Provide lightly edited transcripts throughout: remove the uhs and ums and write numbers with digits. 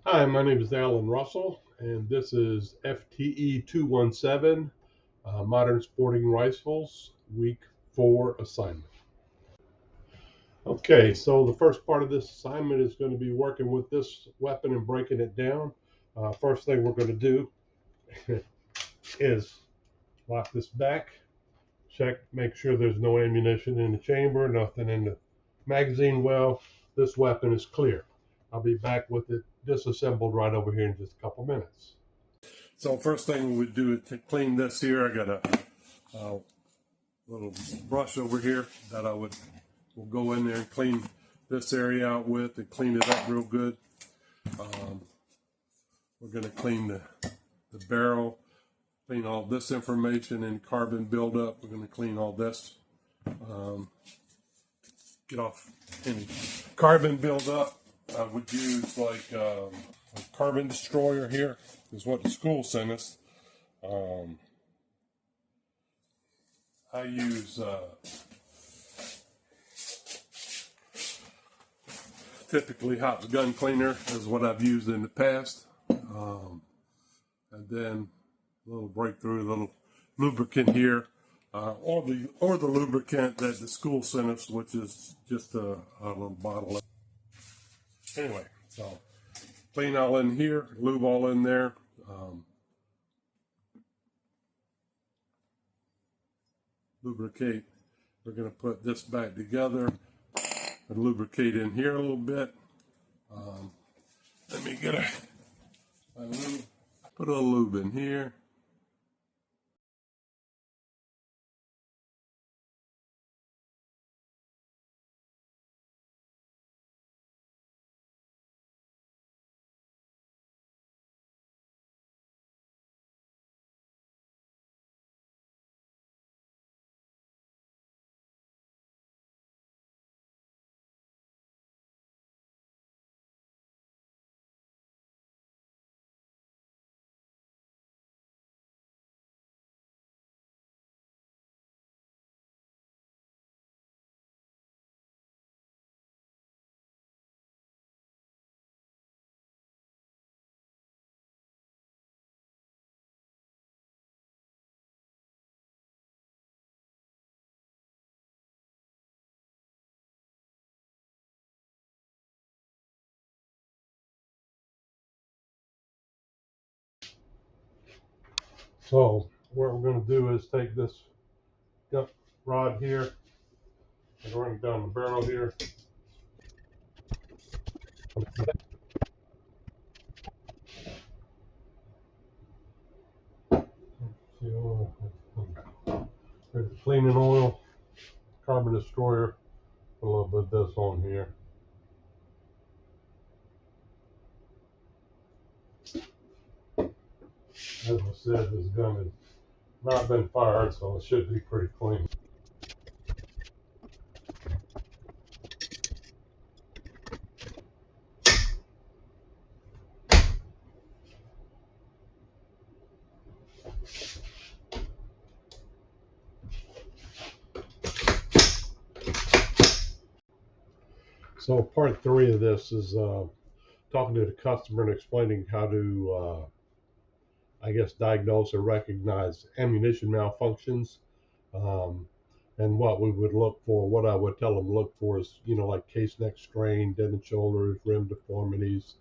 Hi, my name is Alan Russell, and this is FTE 217, Modern Sporting Rifles, Week 4 assignment. Okay, so the first part of this assignment is going to be working with this weapon and breaking it down. First thing we're going to do is lock this back, check, make sure there's no ammunition in the chamber, nothing in the magazine well. This weapon is clear. I'll be back with it disassembled right over here in just a couple minutes. So first thing we would do is to clean this here. I got a little brush over here that will go in there and clean this area out with and clean it up real good. We're going to clean the barrel, clean all this information and carbon buildup. We're going to clean all this, get off any carbon buildup. I would use like a carbon destroyer here is what the school sent us. I use typically hot gun cleaner is what I've used in the past. And then a little breakthrough, a little lubricant here, or the lubricant that the school sent us, which is just a little bottle. Anyway, so clean all in here, lube all in there. Lubricate. We're going to put this back together and lubricate in here a little bit. Let me get a lube. Put a little lube in here. So what we're going to do is take this rod here and run it down the barrel here. There's the cleaning oil, carbon destroyer, a little bit of this on here. As I said, this gun has not been fired, so it should be pretty clean. So part 3 of this is talking to the customer and explaining how to, I guess, diagnose or recognize ammunition malfunctions. Um, and what we would look for, what I would tell them to look for is, like case neck strain, dented shoulders, rim deformities,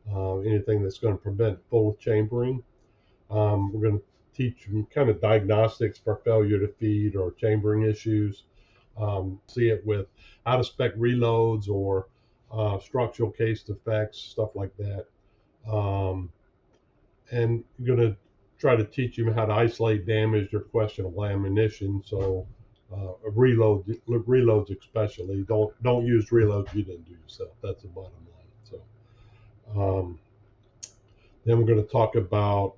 anything that's going to prevent full chambering. We're going to teach them kind of diagnostics for failure to feed or chambering issues. See it with out of spec reloads or structural case defects, stuff like that. Um, and you're going to try to teach them how to isolate damaged or questionable ammunition. So reloads especially, don't use reloads you didn't do yourself. That's the bottom line. So then we're going to talk about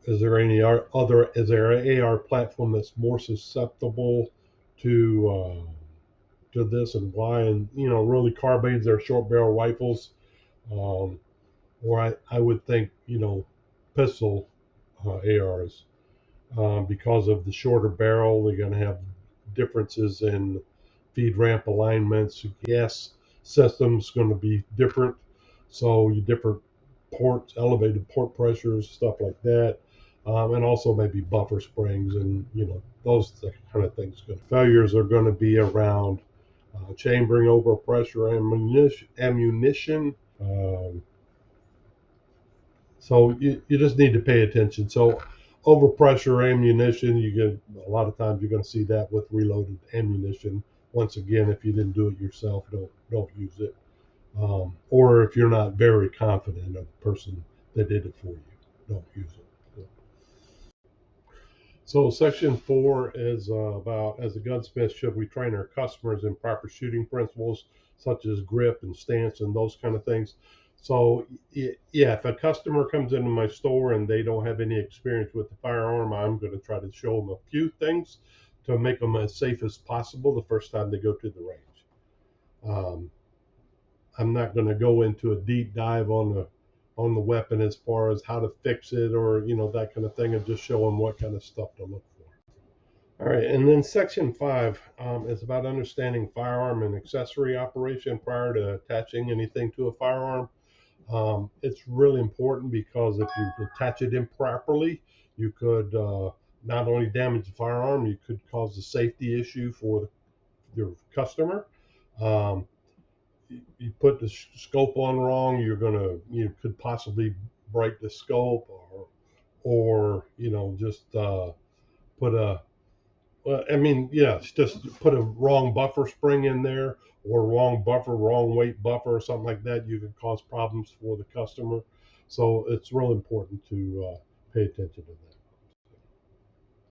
is there an AR platform that's more susceptible to this and why? And really carbines are short barrel rifles, um, or I would think pistol ARs. Because of the shorter barrel, they're going to have differences in feed ramp alignments. Gas system's going to be different. So you different ports, elevated port pressures, stuff like that, and also maybe buffer springs and those kind of things. Good failures are going to be around chambering over pressure ammunition. Um, so you just need to pay attention. So overpressure ammunition, you get a lot of times you're going to see that with reloaded ammunition. Once again, if you didn't do it yourself, don't use it. Or if you're not very confident of the person that did it for you, don't use it. So section 4 is about, as a gunsmith, should we train our customers in proper shooting principles such as grip and stance and those kind of things. So yeah, if a customer comes into my store and they don't have any experience with the firearm, I'm going to try to show them a few things to make them as safe as possible the first time they go to the range. I'm not going to go into a deep dive on the weapon as far as how to fix it or that kind of thing, and just show them what kind of stuff to look for. All right, and then section 5 is about understanding firearm and accessory operation prior to attaching anything to a firearm. It's really important because if you attach it improperly, you could not only damage the firearm, you could cause a safety issue for your customer. Um, you put the scope on wrong, you could possibly break the scope, or just put a well, I mean, yeah, it's just put a wrong buffer spring in there, or wrong buffer, wrong weight buffer, or something like that. You can cause problems for the customer. So it's real important to pay attention to that.